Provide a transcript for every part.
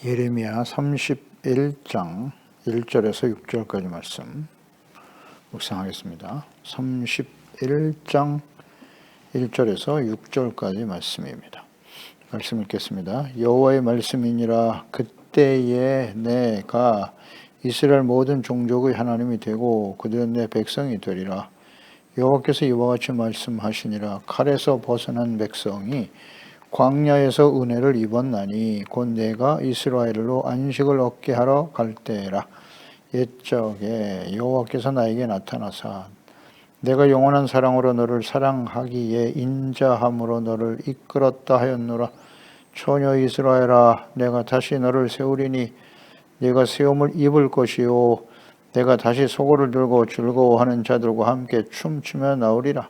예레미야 31장 1절에서 6절까지 말씀 묵상하겠습니다. 31장 1절에서 6절까지 말씀입니다. 말씀 읽겠습니다. 여호와의 말씀이니라. 그때에 내가 이스라엘 모든 종족의 하나님이 되고 그들은 내 백성이 되리라. 여호와께서 이와 같이 말씀하시니라. 칼에서 벗어난 백성이 광야에서 은혜를 입었나니 곧 내가 이스라엘로 안식을 얻게 하러 갈 때라. 옛적에 여호와께서 나에게 나타나사 내가 영원한 사랑으로 너를 사랑하기에 인자함으로 너를 이끌었다 하였노라. 처녀 이스라엘아, 내가 다시 너를 세우리니 네가 세움을 입을 것이요 내가 다시 소고를 들고 즐거워하는 자들과 함께 춤추며 나오리라.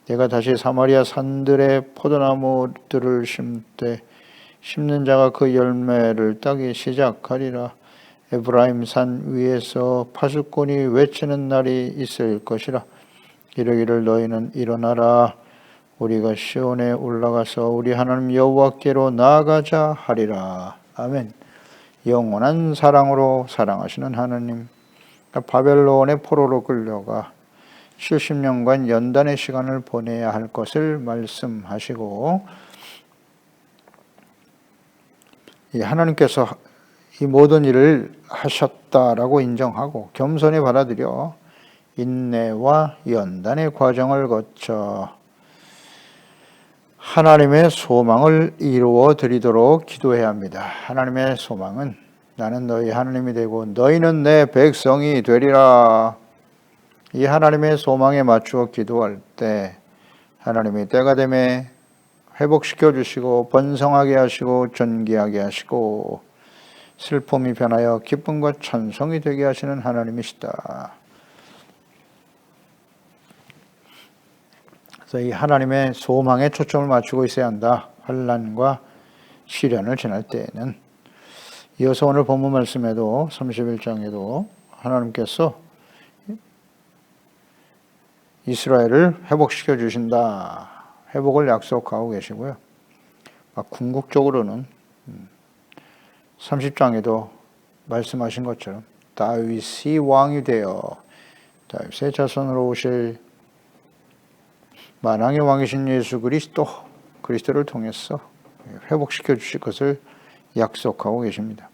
내가 다시 사마리아 산들에 포도나무들을 심되 심는 자가 그 열매를 따기 시작하리라. 에브라임 산 위에서 파수꾼이 외치는 날이 있을 것이라. 이르기를 너희는 일어나라. 우리가 시온에 올라가서 우리 하나님 여호와께로 나아가자 하리라. 아멘. 영원한 사랑으로 사랑하시는 하나님, 바벨론의 포로로 끌려가 70년간 연단의 시간을 보내야 할 것을 말씀하시고, 하나님께서 이 모든 일을 하셨다라고 인정하고 겸손히 받아들여 인내와 연단의 과정을 거쳐 하나님의 소망을 이루어 드리도록 기도해야 합니다. 하나님의 소망은 나는 너희 하나님이 되고 너희는 내 백성이 되리라. 이 하나님의 소망에 맞추어 기도할 때 하나님이 때가 되매 회복시켜 주시고 번성하게 하시고 존귀하게 하시고 슬픔이 변하여 기쁨과 찬송이 되게 하시는 하나님이시다. 그래서 이 하나님의 소망에 초점을 맞추고 있어야 한다. 환난과 시련을 지날 때에는. 이어서 오늘 본문 말씀에도 31장에도 하나님께서 이스라엘을 회복시켜 주신다. 회복을 약속하고 계시고요. 궁극적으로는 30장에도 말씀하신 것처럼 다윗이 왕이 되어 다윗의 자손으로 오실 만왕의 왕이신 예수 그리스도를 통해서 회복시켜 주실 것을 약속하고 계십니다.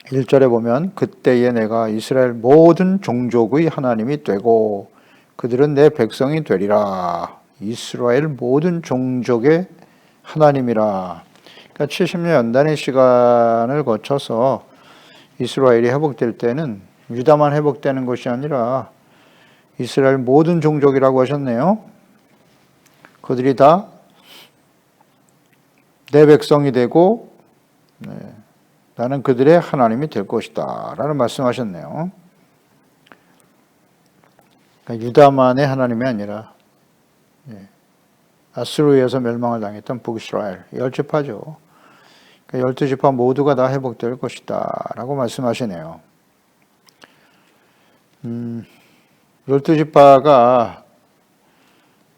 1절에 보면 그때에 내가 이스라엘 모든 종족의 하나님이 되고 그들은 내 백성이 되리라. 이스라엘 모든 종족의 하나님이라. 그러니까 70년 연단의 시간을 거쳐서 이스라엘이 회복될 때는 유다만 회복되는 것이 아니라 이스라엘 모든 종족이라고 하셨네요. 그들이 다 내 백성이 되고 나는 그들의 하나님이 될 것이다 라는 말씀하셨네요. 그러니까 유다만의 하나님이 아니라 아수르에서 멸망을 당했던 북이스라엘 10지파죠. 그러니까 12지파 모두가 다 회복될 것이다 라고 말씀하시네요. 12지파가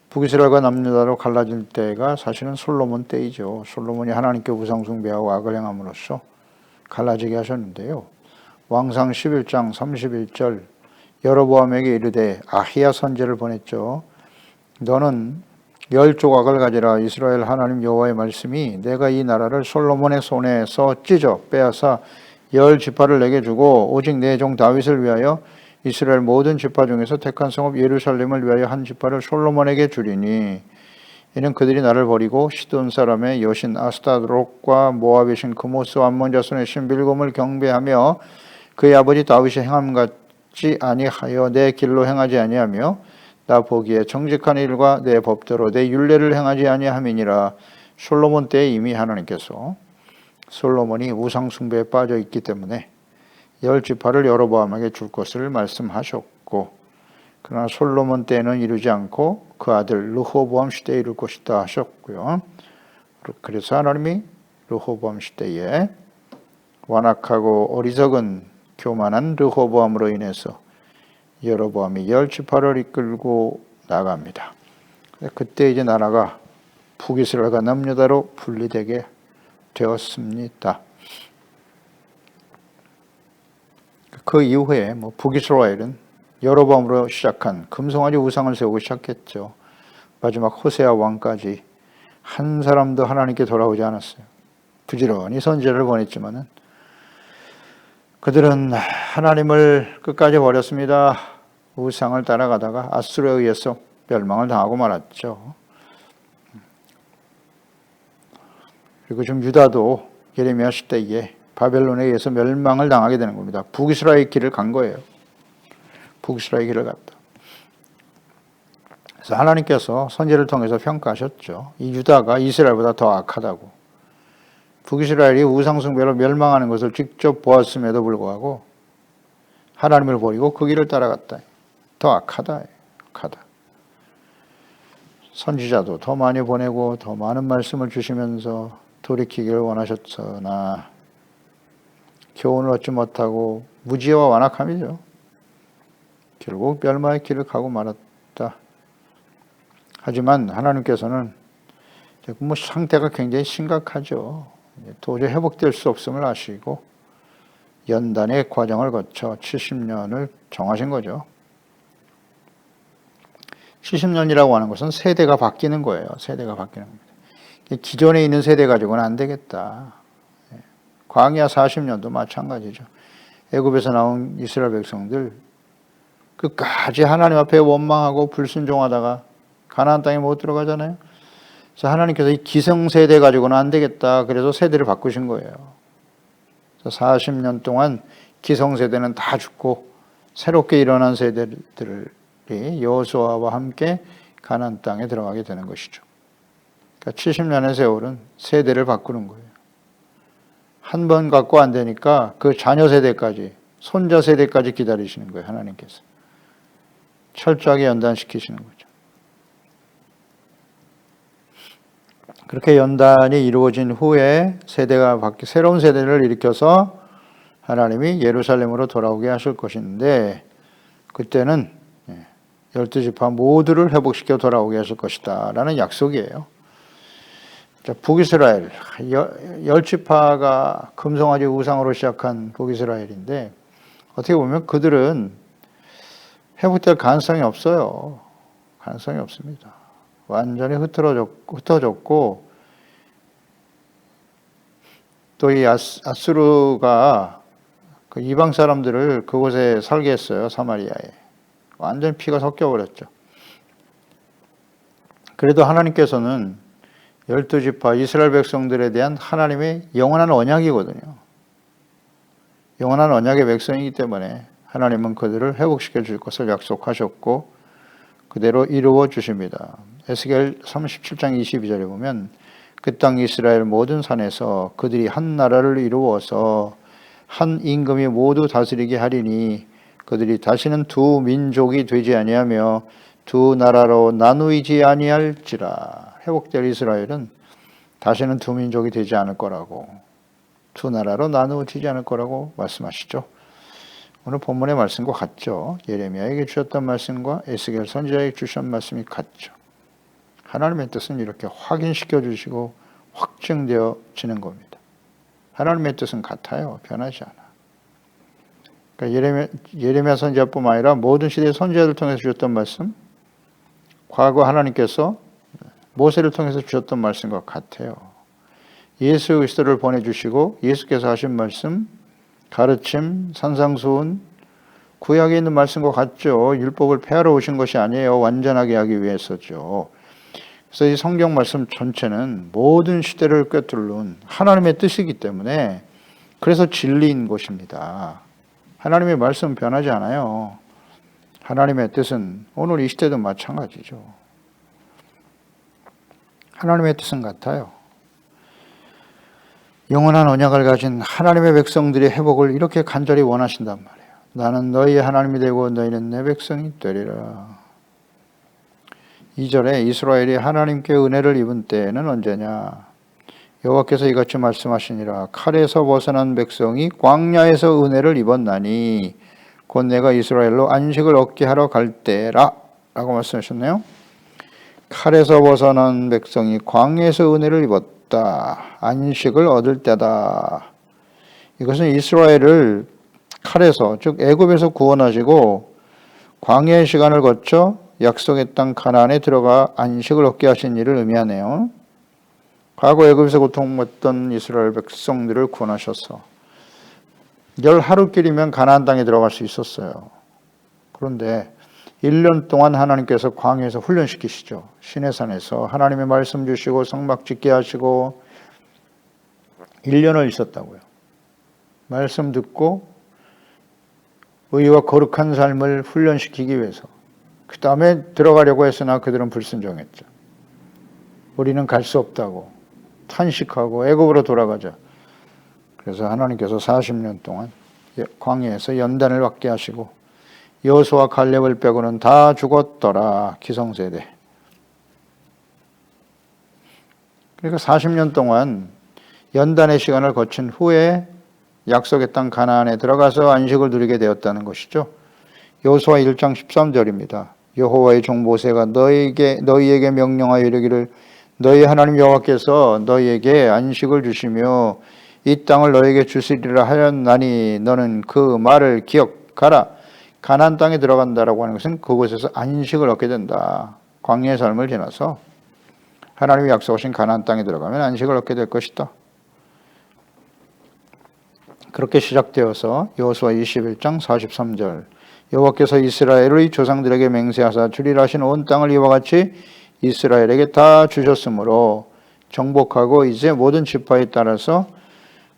북이스라엘과 남유다로 갈라질 때가 사실은 솔로몬 때이죠. 솔로몬이 하나님께 우상 숭배하고 악을 행함으로써 갈라지게 하셨는데요. 왕상 11장 31절 여로보암에게 이르되 아히야 선지자를 보냈죠. 너는 10조각을 가지라. 이스라엘 하나님 여호와의 말씀이 내가 이 나라를 솔로몬의 손에서 찢어 빼앗아 10지파를 내게 주고 오직 내 종 다윗을 위하여 이스라엘 모든 지파 중에서 택한 성읍 예루살렘을 위하여 한 지파를 솔로몬에게 주리니 이는 그들이 나를 버리고 시돈 사람의 여신 아스타롯과 모압의 신 그모스와 암몬 자손의 신 빌곰을 경배하며 그의 아버지 다윗이 행함 같지 아니하여 내 길로 행하지 아니하며 나 보기에 정직한 일과 내 법대로 내 율례를 행하지 아니함이니라. 솔로몬 때에 이미 하나님께서 솔로몬이 우상 숭배에 빠져 있기 때문에 10지파를 여로보암에게 줄 것을 말씀하셨고, 그러나 솔로몬 때에는 이루지 않고 그 아들 르호보암 시대에 이룰 것이다 하셨고요. 그래서 하나님이 르호보암 시대에 완악하고 어리석은 교만한 르호보암으로 인해서 여로보암이 10지파를 이끌고 나갑니다. 그때 이제 나라가 북이스라엘과 남유다로 분리되게 되었습니다. 그 이후에 북이스라엘은 여로보암으로 시작한 금송아지 우상을 세우고 시작했죠. 마지막 호세아 왕까지 한 사람도 하나님께 돌아오지 않았어요. 부지런히 선지자를 보냈지만은 그들은 하나님을 끝까지 버렸습니다. 우상을 따라가다가 아수르에 의해서 멸망을 당하고 말았죠. 그리고 지금 유다도 예레미야 시대에 바벨론에 의해서 멸망을 당하게 되는 겁니다. 북이스라엘 길을 간 거예요. 북이스라엘 길을 갔다. 그래서 하나님께서 선지를 통해서 평가하셨죠. 이 유다가 이스라엘보다 더 악하다고. 북이스라엘이 우상숭배로 멸망하는 것을 직접 보았음에도 불구하고 하나님을 버리고 그 길을 따라갔다. 더 악하다. 악하다. 선지자도 더 많이 보내고 더 많은 말씀을 주시면서 돌이키기를 원하셨으나 교훈을 얻지 못하고 무지와 완악함이죠. 결국 멸망의 길을 가고 말았다. 하지만 하나님께서는 상태가 굉장히 심각하죠. 도저히 회복될 수 없음을 아시고 연단의 과정을 거쳐 70년을 정하신 거죠. 70년이라고 하는 것은 세대가 바뀌는 거예요. 세대가 바뀌는 겁니다. 기존에 있는 세대 가지고는 안 되겠다. 광야 40년도 마찬가지죠. 애굽에서 나온 이스라엘 백성들 끝까지 하나님 앞에 원망하고 불순종하다가 가나안 땅에 못 들어가잖아요. 그래서 하나님께서 이 기성세대 가지고는 안 되겠다. 그래서 세대를 바꾸신 거예요. 그래서 40년 동안 기성세대는 다 죽고 새롭게 일어난 세대들이 여호수아와 함께 가나안 땅에 들어가게 되는 것이죠. 그러니까 70년의 세월은 세대를 바꾸는 거예요. 한 번 갖고 안 되니까 그 자녀 세대까지, 손자 세대까지 기다리시는 거예요. 하나님께서. 철저하게 연단시키시는 거죠. 그렇게 연단이 이루어진 후에 세대가 바뀌 새로운 세대를 일으켜서 하나님이 예루살렘으로 돌아오게 하실 것인데 그때는 12지파 모두를 회복시켜 돌아오게 하실 것이다 라는 약속이에요. 북이스라엘 10지파가 금송아지 우상으로 시작한 북이스라엘인데 어떻게 보면 그들은 회복될 가능성이 없어요. 가능성이 없습니다. 완전히 흩어졌고 또 이 아수르가 그 이방 사람들을 그곳에 살게 했어요. 사마리아에. 완전히 피가 섞여버렸죠. 그래도 하나님께서는 12지파 이스라엘 백성들에 대한 하나님의 영원한 언약이거든요. 영원한 언약의 백성이기 때문에 하나님은 그들을 회복시켜 줄 것을 약속하셨고 그대로 이루어 주십니다. 에스겔 37장 22절에 보면 그 땅 이스라엘 모든 산에서 그들이 한 나라를 이루어서 한 임금이 모두 다스리게 하리니 그들이 다시는 두 민족이 되지 아니하며 두 나라로 나누이지 아니할지라. 회복될 이스라엘은 다시는 두 민족이 되지 않을 거라고, 두 나라로 나누어지지 않을 거라고 말씀하시죠. 오늘 본문의 말씀과 같죠. 예레미야에게 주셨던 말씀과 에스겔 선지자에게 주셨던 말씀이 같죠. 하나님의 뜻은 이렇게 확인시켜 주시고 확증되어지는 겁니다. 하나님의 뜻은 같아요. 변하지 않아. 그러니까 예레미야 선지자뿐만 아니라 모든 시대의 선지자들 통해서 주셨던 말씀, 과거 하나님께서 모세를 통해서 주셨던 말씀과 같아요. 예수 그리스도를 보내주시고 예수께서 하신 말씀, 가르침, 산상수훈, 구약에 있는 말씀과 같죠. 율법을 폐하러 오신 것이 아니에요. 완전하게 하기 위해서죠. 그래서 이 성경 말씀 전체는 모든 시대를 꿰뚫는 하나님의 뜻이기 때문에 그래서 진리인 것입니다. 하나님의 말씀은 변하지 않아요. 하나님의 뜻은 오늘 이 시대도 마찬가지죠. 하나님의 뜻은 같아요. 영원한 언약을 가진 하나님의 백성들의 회복을 이렇게 간절히 원하신단 말이에요. 나는 너희의 하나님이 되고 너희는 내 백성이 되리라. 2절에 이스라엘이 하나님께 은혜를 입은 때는 언제냐? 여호와께서 이같이 말씀하시니라. 칼에서 벗어난 백성이 광야에서 은혜를 입었나니 곧 내가 이스라엘로 안식을 얻게 하러 갈 때라 라고 말씀하셨네요. 칼에서 벗어난 백성이 광야에서 은혜를 입었다. 주셨다. 안식을 얻을 때다. 이것은 이스라엘을 칼에서, 즉 애굽에서 구원하시고 광야의 시간을 거쳐 약속의 땅 가나안에 들어가 안식을 얻게 하신 일을 의미하네요. 과거 애굽에서 고통받던 이스라엘 백성들을 구원하셔서 10하루길이면 가나안 땅에 들어갈 수 있었어요. 그런데 1년 동안 하나님께서 광야에서 훈련시키시죠. 시내산에서 하나님의 말씀 주시고 성막 짓게 하시고 1년을 있었다고요. 말씀 듣고 의와 거룩한 삶을 훈련시키기 위해서. 그 다음에 들어가려고 했으나 그들은 불순종했죠. 우리는 갈 수 없다고 탄식하고 애굽으로 돌아가자. 그래서 하나님께서 40년 동안 광야에서 연단을 받게 하시고 여호수아 갈렙을 빼고는 다 죽었더라. 기성세대. 그러니까 40년 동안 연단의 시간을 거친 후에 약속의 땅 가나안에 들어가서 안식을 누리게 되었다는 것이죠. 여호수아 1장 13절입니다. 여호와의 종 모세가 너희에게 명령하여 이르기를 너희 하나님 여호와께서 너희에게 안식을 주시며 이 땅을 너희에게 주시리라 하였나니 너는 그 말을 기억하라. 가나안 땅에 들어간다라고 하는 것은 그곳에서 안식을 얻게 된다. 광야의 삶을 지나서 하나님이 약속하신 가나안 땅에 들어가면 안식을 얻게 될 것이다. 그렇게 시작되어서 여호수아 21장 43절 여호와께서 이스라엘의 조상들에게 맹세하사 주리라 하신 온 땅을 이와 같이 이스라엘에게 다 주셨으므로 정복하고 이제 모든 지파에 따라서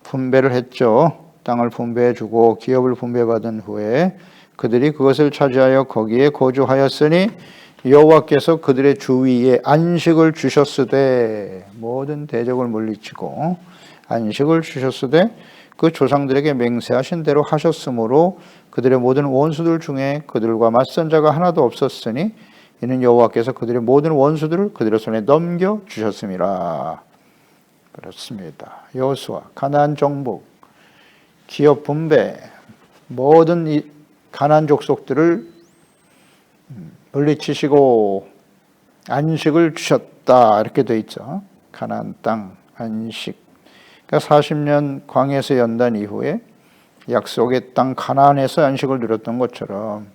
분배를 했죠. 땅을 분배해주고 기업을 분배받은 후에 그들이 그것을 차지하여 거기에 거주하였으니 여호와께서 그들의 주위에 안식을 주셨으되 모든 대적을 물리치고 안식을 주셨으되 그 조상들에게 맹세하신 대로 하셨으므로 그들의 모든 원수들 중에 그들과 맞선 자가 하나도 없었으니 이는 여호와께서 그들의 모든 원수들을 그들의 손에 넘겨 주셨음이라. 그렇습니다. 여호수아 가나안 정복, 기업 분배, 모든 이 가나안 족속들을 물리치시고 안식을 주셨다. 이렇게 돼 있죠. 가나안 땅 안식. 그러니까 40년 광야에서 연단 이후에 약속의 땅 가나안에서 안식을 누렸던 것처럼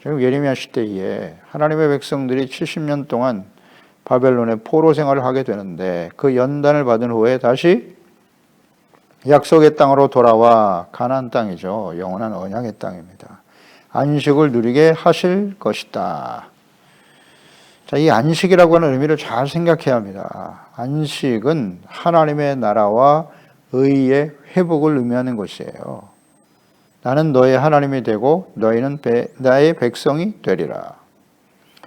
지금 예레미야 시대에 하나님의 백성들이 70년 동안 바벨론의 포로 생활을 하게 되는데 그 연단을 받은 후에 다시 약속의 땅으로 돌아와 가나안 땅이죠. 영원한 언약의 땅입니다. 안식을 누리게 하실 것이다. 자, 이 안식이라고 하는 의미를 잘 생각해야 합니다. 안식은 하나님의 나라와 의의 회복을 의미하는 것이에요. 나는 너의 하나님이 되고 너희는 나의 백성이 되리라.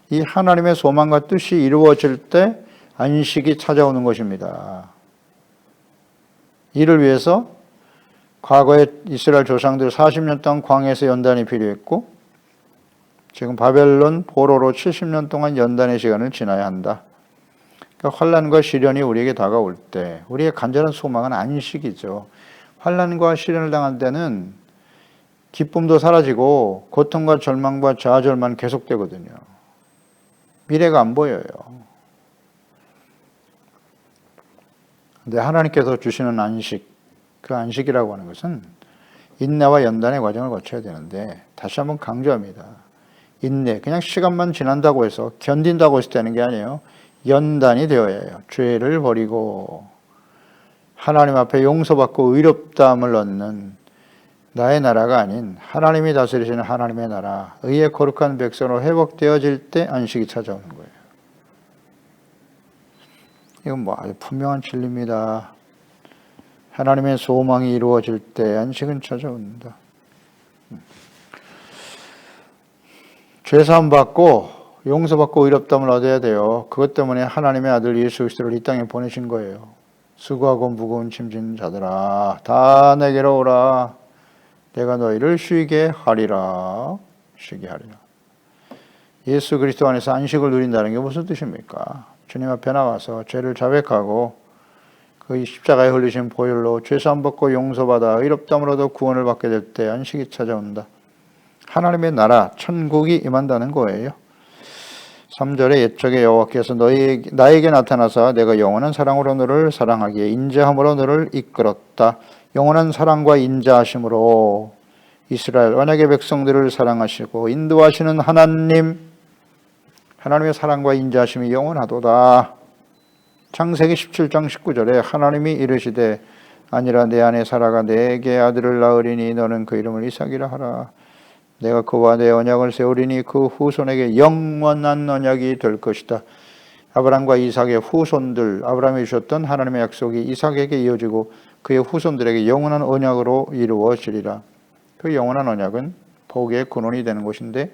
이 하나님의 소망과 뜻이 이루어질 때 안식이 찾아오는 것입니다. 이를 위해서 과거에 이스라엘 조상들 40년 동안 광야에서 연단이 필요했고 지금 바벨론 포로로 70년 동안 연단의 시간을 지나야 한다. 그러니까 환난과 시련이 우리에게 다가올 때 우리의 간절한 소망은 안식이죠. 환난과 시련을 당한 때는 기쁨도 사라지고 고통과 절망과 좌절만 계속되거든요. 미래가 안 보여요. 근데 하나님께서 주시는 안식, 그 안식이라고 하는 것은 인내와 연단의 과정을 거쳐야 되는데 다시 한번 강조합니다. 인내, 그냥 시간만 지난다고 해서 견딘다고 해서 되는 게 아니에요. 연단이 되어야 해요. 죄를 버리고 하나님 앞에 용서받고 의롭다함을 얻는 나의 나라가 아닌 하나님이 다스리시는 하나님의 나라, 의의 거룩한 백성으로 회복되어질 때 안식이 찾아오는 거예요. 이건 뭐 아주 분명한 진리입니다. 하나님의 소망이 이루어질 때 안식은 찾아온다. 죄사함 받고 용서받고 의롭다함을 얻어야 돼요. 그것 때문에 하나님의 아들 예수 그리스도를 이 땅에 보내신 거예요. 수고하고 무거운 짐진 자들아 다 내게로 오라. 내가 너희를 쉬게 하리라. 쉬게 하리라. 예수 그리스도 안에서 안식을 누린다는 게 무슨 뜻입니까? 주님 앞에 나가서 죄를 자백하고 그 십자가에 흘리신 보혈로 죄사함 받고 용서받아 의롭다함을 얻어 구원을 받게 될 때 안식이 찾아온다. 하나님의 나라, 천국이 임한다는 거예요. 3절에 옛적에 여호와께서 나에게 나타나사 내가 영원한 사랑으로 너를 사랑하기에 인자함으로 너를 이끌었다. 영원한 사랑과 인자하심으로 이스라엘 언약의 백성들을 사랑하시고 인도하시는 하나님의 사랑과 인자하심이 영원하도다. 창세기 17장 19절에 하나님이 이르시되 아니라 내 안에 사라가 내게 아들을 낳으리니 너는 그 이름을 이삭이라 하라. 내가 그와 내 언약을 세우리니 그 후손에게 영원한 언약이 될 것이다. 아브라함과 이삭의 후손들, 아브라함이 주셨던 하나님의 약속이 이삭에게 이어지고 그의 후손들에게 영원한 언약으로 이루어지리라. 그 영원한 언약은 복의 근원이 되는 것인데,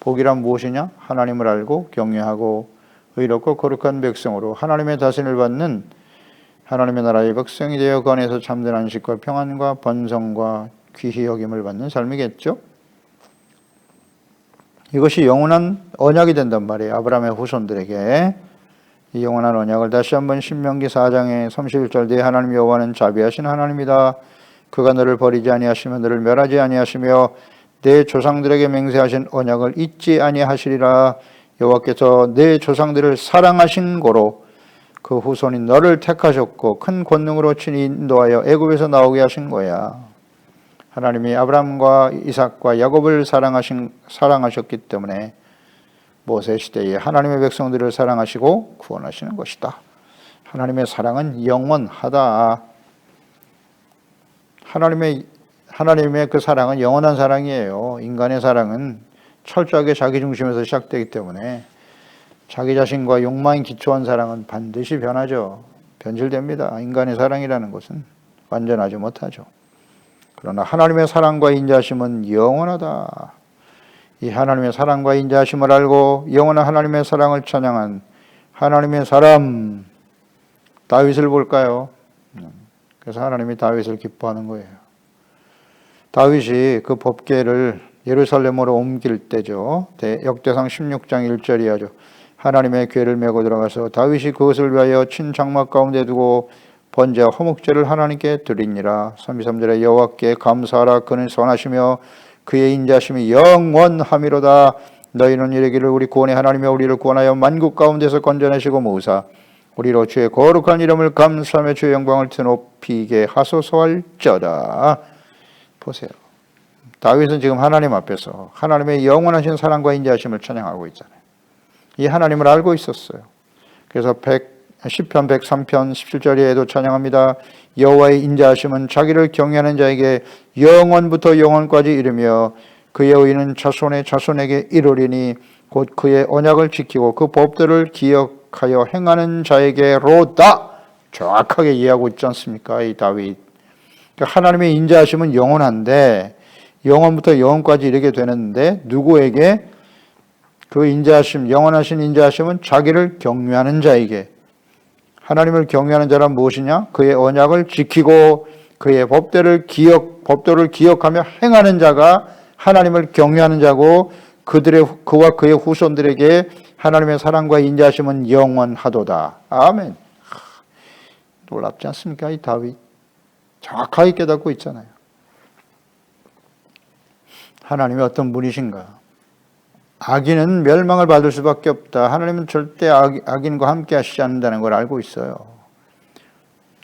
복이란 무엇이냐? 하나님을 알고 경외하고 의롭고 거룩한 백성으로 하나님의 다스림을 받는 하나님의 나라의 백성이 되어 그 안에서 참된 안식과 평안과 번성과 귀히 여김을 받는 삶이겠죠. 이것이 영원한 언약이 된단 말이에요. 아브라함의 후손들에게. 이 영원한 언약을 다시 한번 신명기 4장의 31절 내 하나님 여호와는 자비하신 하나님이다. 그가 너를 버리지 아니하시며 너를 멸하지 아니하시며 내 조상들에게 맹세하신 언약을 잊지 아니하시리라. 여호와께서 내 조상들을 사랑하신 고로 그 후손이 너를 택하셨고 큰 권능으로 친히 인도하여 애굽에서 나오게 하신 거야. 하나님이 아브라함과 이삭과 야곱을 사랑하셨기 때문에 모세 시대에 하나님의 백성들을 사랑하시고 구원하시는 것이다. 하나님의 사랑은 영원하다. 하나님의 그 사랑은 영원한 사랑이에요. 인간의 사랑은 철저하게 자기 중심에서 시작되기 때문에 자기 자신과 욕망이 기초한 사랑은 반드시 변하죠. 변질됩니다. 인간의 사랑이라는 것은 완전하지 못하죠. 그러나 하나님의 사랑과 인자하심은 영원하다. 이 하나님의 사랑과 인자하심을 알고 영원한 하나님의 사랑을 찬양한 하나님의 사람 다윗을 볼까요? 그래서 하나님이 다윗을 기뻐하는 거예요. 다윗이 그 법궤를 예루살렘으로 옮길 때죠. 역대상 16장 1절이야죠. 하나님의 궤를 메고 들어가서 다윗이 그것을 위하여 친 장막 가운데 두고 번제와 화목제를 하나님께 드리니라. 33절에 여호와께 감사하라. 그는 선하시며 그의 인자심이 영원함이로다. 너희는 이르기를 우리 구원의 하나님이 우리를 구원하여 만국 가운데서 건져내시고 모으사 우리로 주의 거룩한 이름을 감사하며 주의 영광을 드높이게 하소서할지어다. 보세요. 다윗은 지금 하나님 앞에서 하나님의 영원하신 사랑과 인자하심을 찬양하고 있잖아요. 이 하나님을 알고 있었어요. 그래서 시편 103편 17절에도 찬양합니다. 여호와의 인자하심은 자기를 경외하는 자에게 영원부터 영원까지 이르며 그의 의는 자손의 자손에게 이르리니 곧 그의 언약을 지키고 그 법들을 기억하여 행하는 자에게로다. 정확하게 이해하고 있지 않습니까? 이 다윗. 하나님의 인자하심은 영원한데 영원부터 영원까지 이르게 되는데 누구에게? 그 인자하심, 영원하신 인자하심은 자기를 경외하는 자에게. 하나님을 경외하는 자란 무엇이냐? 그의 언약을 지키고 그의 법도를 기억하며 행하는 자가 하나님을 경외하는 자고 그와 그의 후손들에게 하나님의 사랑과 인자하심은 영원하도다. 아멘. 놀랍지 않습니까? 이 다윗 정확하게 깨닫고 있잖아요. 하나님이 어떤 분이신가? 악인은 멸망을 받을 수밖에 없다. 하나님은 절대 악인과 함께 하시지 않는다는 걸 알고 있어요.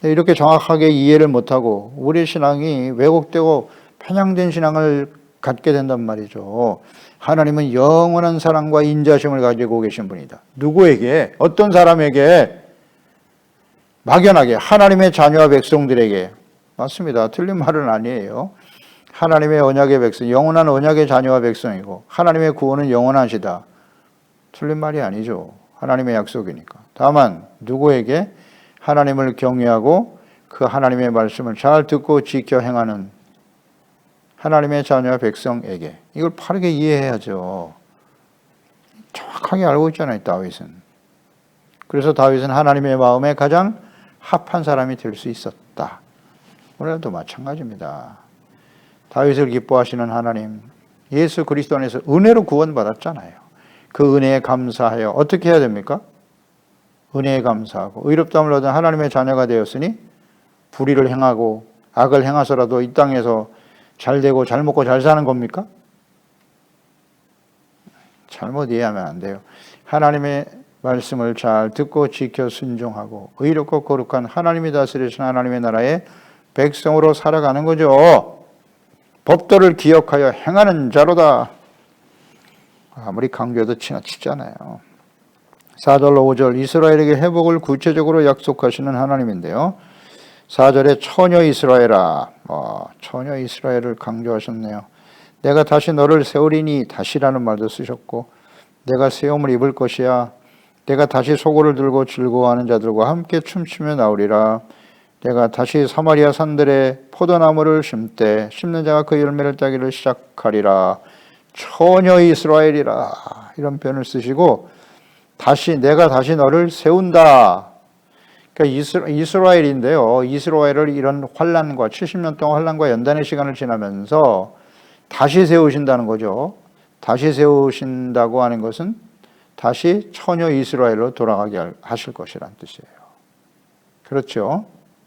이렇게 정확하게 이해를 못하고 우리 신앙이 왜곡되고 편향된 신앙을 갖게 된단 말이죠. 하나님은 영원한 사랑과 인자심을 가지고 계신 분이다. 누구에게? 어떤 사람에게? 막연하게 하나님의 자녀와 백성들에게. 맞습니다. 틀린 말은 아니에요. 하나님의 언약의 백성, 영원한 언약의 자녀와 백성이고 하나님의 구원은 영원하시다. 틀린 말이 아니죠. 하나님의 약속이니까. 다만 누구에게? 하나님을 경외하고 그 하나님의 말씀을 잘 듣고 지켜 행하는 하나님의 자녀와 백성에게. 이걸 바르게 이해해야죠. 정확하게 알고 있잖아요, 다윗은. 그래서 다윗은 하나님의 마음에 가장 합한 사람이 될 수 있었다. 오늘도 마찬가지입니다. 다윗을 기뻐하시는 하나님, 예수 그리스도 안에서 은혜로 구원받았잖아요. 그 은혜에 감사하여 어떻게 해야 됩니까? 은혜에 감사하고 의롭다함을 얻은 하나님의 자녀가 되었으니 불의를 행하고 악을 행하서라도 이 땅에서 잘 되고 잘 먹고 잘 사는 겁니까? 잘못 이해하면 안 돼요. 하나님의 말씀을 잘 듣고 지켜 순종하고 의롭고 거룩한 하나님이 다스리신 하나님의 나라의 백성으로 살아가는 거죠. 법도를 기억하여 행하는 자로다. 아무리 강조해도 지나치잖아요. 4절 5절 이스라엘에게 회복을 구체적으로 약속하시는 하나님인데요. 4절에 처녀 이스라엘아, 처녀 이스라엘을 강조하셨네요. 내가 다시 너를 세우리니, 다시라는 말도 쓰셨고, 내가 세움을 입을 것이야. 내가 다시 소고를 들고 즐거워하는 자들과 함께 춤추며 나오리라. 내가 다시 사마리아 산들에 포도나무를 심되 심는 자가 그 열매를 따기를 시작하리라. 처녀 이스라엘이라, 이런 표현을 쓰시고, 내가 다시 너를 세운다. 그러니까 이스라엘인데요. 이스라엘을 이런 환란과 70년 동안 환란과 연단의 시간을 지나면서 다시 세우신다는 거죠. 다시 세우신다고 하는 것은 다시 처녀 이스라엘로 돌아가게 하실 것이란 뜻이에요. 그렇죠.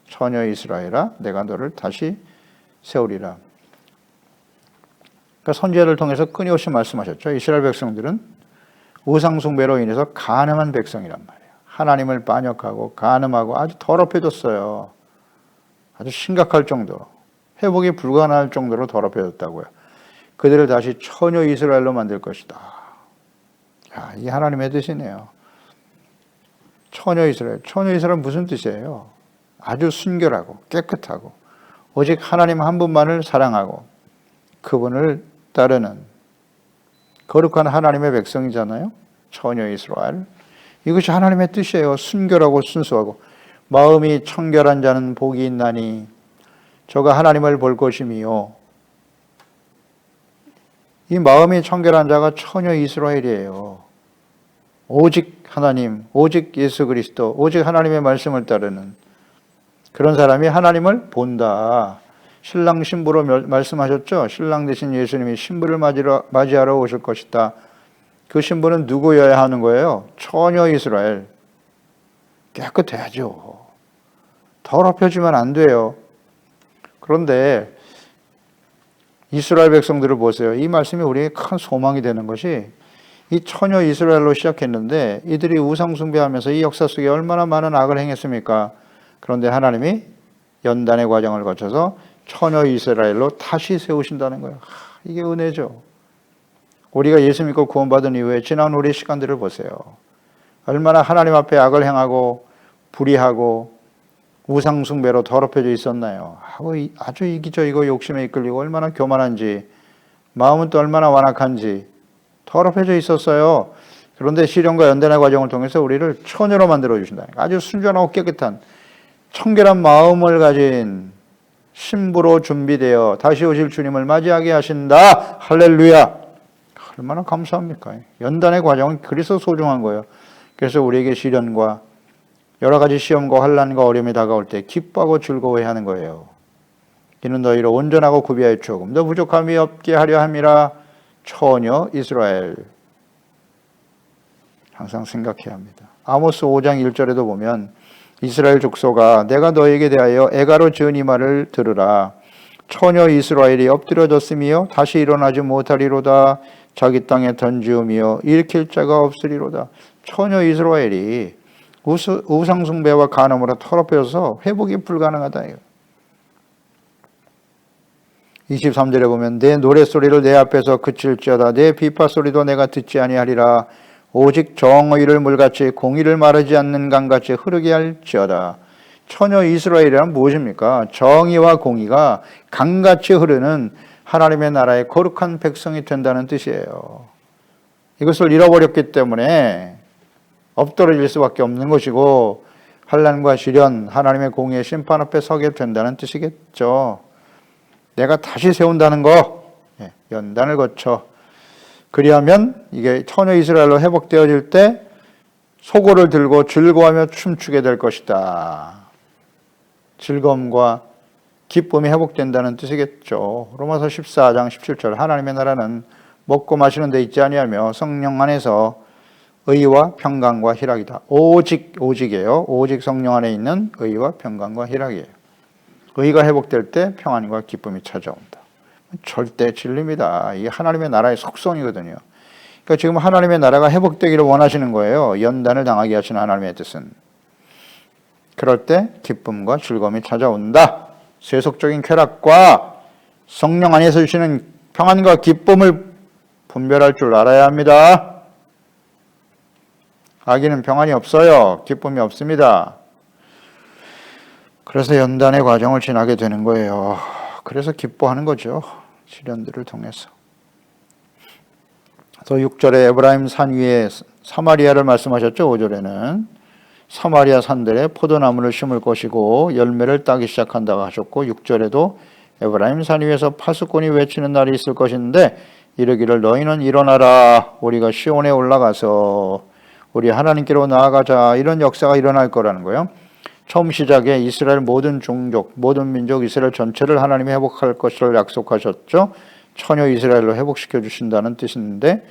처녀 이스라엘아, 내가 너를 다시 세우리라. 그러니까 선지자를 통해서 끊임없이 말씀하셨죠. 이스라엘 백성들은 우상숭배로 인해서 간음한 백성이란 말이에요. 하나님을 반역하고 간음하고 아주 더럽혀졌어요. 아주 심각할 정도로, 회복이 불가능할 정도로 더럽혀졌다고요. 그들을 다시 처녀 이스라엘로 만들 것이다. 야, 이게 하나님의 뜻이네요. 처녀 이스라엘은 무슨 뜻이에요? 아주 순결하고 깨끗하고 오직 하나님 한 분만을 사랑하고 그분을 따르는 거룩한 하나님의 백성이잖아요. 처녀 이스라엘. 이것이 하나님의 뜻이에요. 순결하고 순수하고 마음이 청결한 자는 복이 있나니 저가 하나님을 볼 것이미요. 이 마음이 청결한 자가 처녀 이스라엘이에요. 오직 하나님, 오직 예수 그리스도, 오직 하나님의 말씀을 따르는 그런 사람이 하나님을 본다. 신랑 신부로 말씀하셨죠. 신랑 되신 예수님이 신부를 맞이하러 오실 것이다. 그 신부는 누구여야 하는 거예요? 처녀 이스라엘. 깨끗해야죠. 더럽혀지면 안 돼요. 그런데 이스라엘 백성들을 보세요. 이 말씀이 우리에게 큰 소망이 되는 것이 이 처녀 이스라엘로 시작했는데 이들이 우상숭배하면서 이 역사 속에 얼마나 많은 악을 행했습니까? 그런데 하나님이 연단의 과정을 거쳐서 처녀 이스라엘로 다시 세우신다는 거예요. 이게 은혜죠. 우리가 예수 믿고 구원받은 이후에 지난 우리 시간들을 보세요. 얼마나 하나님 앞에 악을 행하고 불의하고 우상숭배로 더럽혀져 있었나요? 아주 이기적이고 욕심에 이끌리고 얼마나 교만한지, 마음은 또 얼마나 완악한지 더럽혀져 있었어요. 그런데 시련과 연단의 과정을 통해서 우리를 처녀로 만들어 주신다. 아주 순전하고 깨끗한 청결한 마음을 가진 신부로 준비되어 다시 오실 주님을 맞이하게 하신다. 할렐루야. 얼마나 감사합니까? 연단의 과정은 그래서 소중한 거예요. 그래서 우리에게 시련과 여러 가지 시험과 환난과 어려움이 다가올 때 기뻐하고 즐거워해야 하는 거예요. 이는 너희를 온전하고 구비하여 조금 더 부족함이 없게 하려 함이라. 처녀 이스라엘. 항상 생각해야 합니다. 아모스 5장 1절에도 보면 이스라엘 족속아 내가 너에게 대하여 애가로 지은 이 말을 들으라. 처녀 이스라엘이 엎드려졌으며 다시 일어나지 못하리로다. 자기 땅에 던지우며 일으킬 자가 없으리로다. 처녀 이스라엘이 우상숭배와 간음으로 더럽혀서 회복이 불가능하다. 23절에 보면 내 노랫소리를 내 앞에서 그칠지어다. 내 비파소리도 내가 듣지 아니하리라. 오직 정의를 물같이 공의를 마르지 않는 강같이 흐르게 할지어다. 처녀 이스라엘이란 무엇입니까? 정의와 공의가 강같이 흐르는 하나님의 나라의 거룩한 백성이 된다는 뜻이에요. 이것을 잃어버렸기 때문에 엎드러질 수밖에 없는 것이고 환난과 시련, 하나님의 공의의 심판 앞에 서게 된다는 뜻이겠죠. 내가 다시 세운다는 거, 연단을 거쳐 그리하면 이게 처녀 이스라엘로 회복되어질 때 소고를 들고 즐거워하며 춤추게 될 것이다. 즐거움과 기쁨이 회복된다는 뜻이겠죠. 로마서 14장 17절 하나님의 나라는 먹고 마시는 데 있지 아니하며 성령 안에서 의와 평강과 희락이다. 오직이에요. 오직 성령 안에 있는 의와 평강과 희락이에요. 의가 회복될 때 평안과 기쁨이 찾아온다. 절대 진리입니다. 이게 하나님의 나라의 속성이거든요. 그러니까 지금 하나님의 나라가 회복되기를 원하시는 거예요. 연단을 당하게 하시는 하나님의 뜻은. 그럴 때 기쁨과 즐거움이 찾아온다. 세속적인 쾌락과 성령 안에서 주시는 평안과 기쁨을 분별할 줄 알아야 합니다. 아기는 평안이 없어요. 기쁨이 없습니다. 그래서 연단의 과정을 지나게 되는 거예요. 그래서 기뻐하는 거죠. 시련들을 통해서. 또 6절에 에브라임 산 위에 사마리아를 말씀하셨죠. 5절에는 사마리아 산들에 포도나무를 심을 것이고 열매를 따기 시작한다고 하셨고, 6절에도 에브라임 산 위에서 파수꾼이 외치는 날이 있을 것인데 이르기를 너희는 일어나라, 우리가 시온에 올라가서 우리 하나님께로 나아가자. 이런 역사가 일어날 거라는 거예요. 처음 시작에 이스라엘 모든 종족, 모든 민족, 이스라엘 전체를 하나님이 회복할 것을 약속하셨죠. 처녀 이스라엘로 회복시켜 주신다는 뜻인데,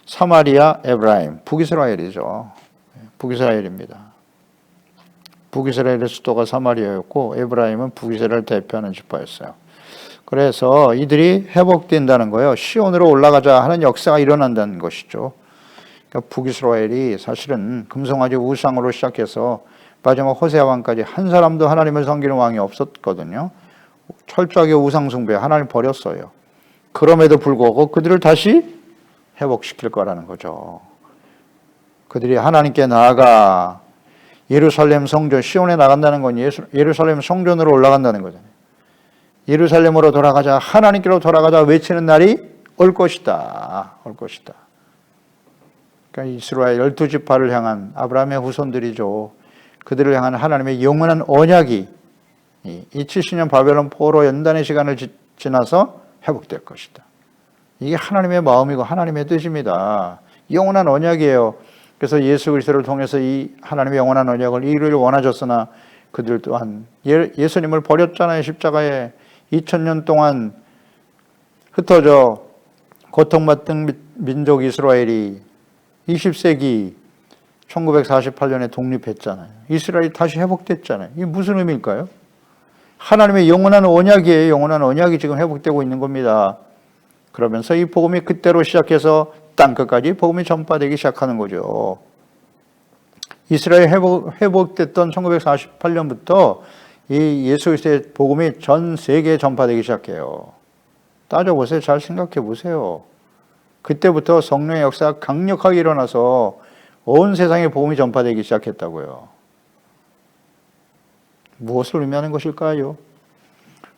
사마리아, 에브라임, 북이스라엘이죠. 북이스라엘입니다. 북이스라엘의 수도가 사마리아였고 에브라임은 북이스라엘을 대표하는 지파였어요. 그래서 이들이 회복된다는 거예요. 시온으로 올라가자 하는 역사가 일어난다는 것이죠. 그러니까 북이스라엘이 사실은 금송아지 우상으로 시작해서 마지막 호세아 왕까지 한 사람도 하나님을 섬기는 왕이 없었거든요. 철저하게 우상 숭배, 하나님 버렸어요. 그럼에도 불구하고 그들을 다시 회복시킬 거라는 거죠. 그들이 하나님께 나아가 예루살렘 성전, 시온에 나간다는 건 예루살렘 성전으로 올라간다는 거잖아요. 예루살렘으로 돌아가자, 하나님께로 돌아가자 외치는 날이 올 것이다. 올 것이다. 그러니까 이스라엘 12지파를 향한 아브라함의 후손들이죠. 그들을 향한 하나님의 영원한 언약이 이 70년 바벨론 포로 연단의 시간을 지나서 회복될 것이다. 이게 하나님의 마음이고 하나님의 뜻입니다. 영원한 언약이에요. 그래서 예수 그리스도를 통해서 이 하나님의 영원한 언약을 이루기를 원하셨으나 그들 또한 예수님을 버렸잖아요. 십자가에 2000년 동안 흩어져 고통받던 민족 이스라엘이 20세기 1948년에 독립했잖아요. 이스라엘이 다시 회복됐잖아요. 이게 무슨 의미일까요? 하나님의 영원한 언약이에요. 영원한 언약이 지금 회복되고 있는 겁니다. 그러면서 이 복음이 그때로 시작해서 땅끝까지 복음이 전파되기 시작하는 거죠. 이스라엘 회복됐던 1948년부터 이 예수 그리스도의 복음이 전 세계에 전파되기 시작해요. 따져보세요. 잘 생각해 보세요. 그때부터 성령의 역사가 강력하게 일어나서 온 세상에 복음이 전파되기 시작했다고요. 무엇을 의미하는 것일까요?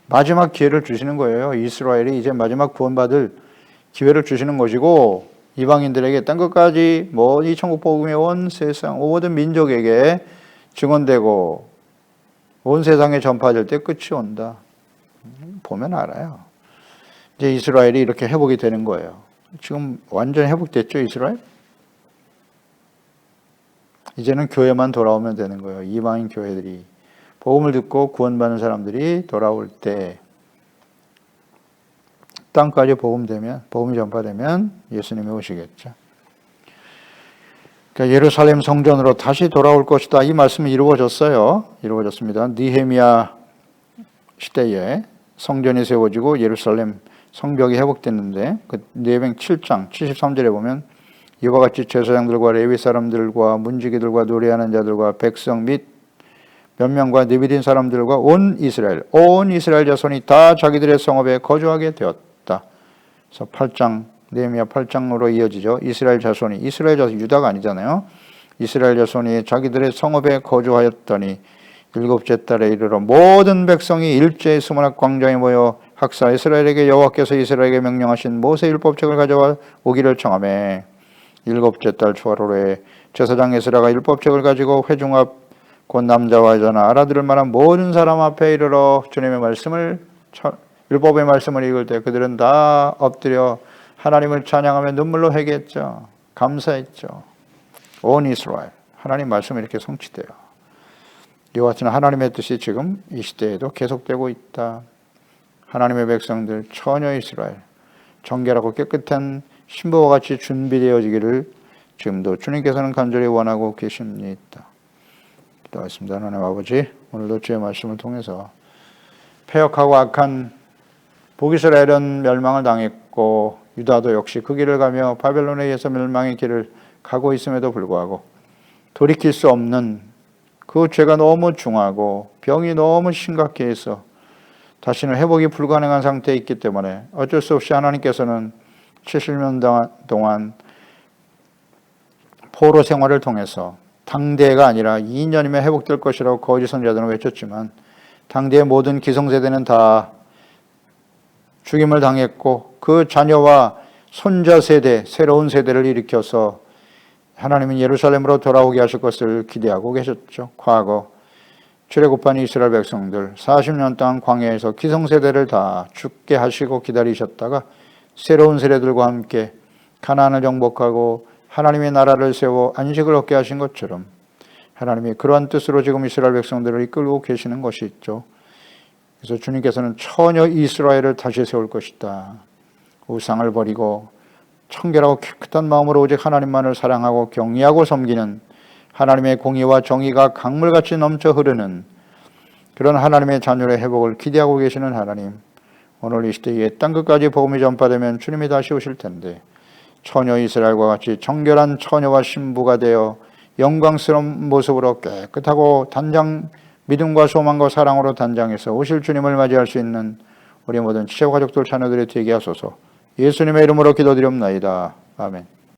마지막 기회를 주시는 거예요. 이스라엘이 이제 마지막 구원받을 기회를 주시는 것이고, 이방인들에게 땅끝까지 이 천국 복음이 온 세상 모든 민족에게 증언되고 온 세상에 전파될 때 끝이 온다. 보면 알아요. 이제 이스라엘이 이렇게 회복이 되는 거예요. 지금 완전 회복됐죠, 이스라엘? 이제는 교회만 돌아오면 되는 거예요. 이방인 교회들이 복음을 듣고 구원받는 사람들이 돌아올 때 땅까지 복음이 전파되면 예수님이 오시겠죠. 그러니까 예루살렘 성전으로 다시 돌아올 것이다. 이 말씀이 이루어졌어요. 이루어졌습니다. 느헤미야 시대에 성전이 세워지고 예루살렘 성벽이 회복됐는데, 그 느헤미야 7장 73절에 보면 이와 같이 제사장들과 레위 사람들과 문지기들과 노래하는 자들과 백성 및 몇 명과 느비딘 사람들과 온 이스라엘 자손이 다 자기들의 성읍에 거주하게 되었다. 그래서 8장, 느헤미야 8장으로 이어지죠. 이스라엘 자손, 유다가 아니잖아요. 이스라엘 자손이 자기들의 성읍에 거주하였더니 일곱째 달에 이르러 모든 백성이 일제히 수문학 광장에 모여 학사 이스라엘에게 여호와께서 이스라엘에게 명령하신 모세 율법책을 가져와 오기를 청하매, 일곱째 달 초하루에 제사장 에스라가 율법책을 가지고 회중 앞 곧 남자와 여자나 알아들을 만한 모든 사람 앞에 이르러 주님의 말씀을, 율법의 말씀을 읽을 때 그들은 다 엎드려 하나님을 찬양하며 눈물로 회개했죠. 감사했죠. 온 이스라엘, 하나님 말씀이 이렇게 성취돼요. 이와 같은 하나님의 뜻이 지금 이 시대에도 계속되고 있다. 하나님의 백성들, 처녀 이스라엘, 정결하고 깨끗한 신부와 같이 준비되어지기를 지금도 주님께서는 간절히 원하고 계십니다. 기도하겠습니다. 하나님 아버지, 오늘도 주의 말씀을 통해서 패역하고 악한 북이스라엘은 멸망을 당했고 유다도 역시 그 길을 가며 바벨론에 의해서 멸망의 길을 가고 있음에도 불구하고 돌이킬 수 없는 그 죄가 너무 중하고 병이 너무 심각해 해서 다시는 회복이 불가능한 상태에 있기 때문에 어쩔 수 없이 하나님께서는 70년 동안 포로 생활을 통해서 당대가 아니라 2년이면 회복될 것이라고 거짓 선지자들은 외쳤지만 당대의 모든 기성세대는 다 죽임을 당했고 그 자녀와 손자 세대, 새로운 세대를 일으켜서 하나님은 예루살렘으로 돌아오게 하실 것을 기대하고 계셨죠. 과거 출애굽한 이스라엘 백성들 40년 동안 광야에서 기성세대를 다 죽게 하시고 기다리셨다가 새로운 세대들과 함께 가나안을 정복하고 하나님의 나라를 세워 안식을 얻게 하신 것처럼 하나님이 그러한 뜻으로 지금 이스라엘 백성들을 이끌고 계시는 것이 있죠. 그래서 주님께서는 처녀 이스라엘을 다시 세울 것이다. 우상을 버리고 청결하고 깨끗한 마음으로 오직 하나님만을 사랑하고 경외하고 섬기는 하나님의 공의와 정의가 강물같이 넘쳐 흐르는 그런 하나님의 자녀의 회복을 기대하고 계시는 하나님, 오늘 이 시대에 땅 끝까지 복음이 전파되면 주님이 다시 오실 텐데 처녀 이스라엘과 같이 정결한 처녀와 신부가 되어 영광스러운 모습으로 깨끗하고 단장 믿음과 소망과 사랑으로 단장해서 오실 주님을 맞이할 수 있는 우리 모든 지체가족들 자녀들이 되게 하소서. 예수님의 이름으로 기도드리옵나이다. 아멘.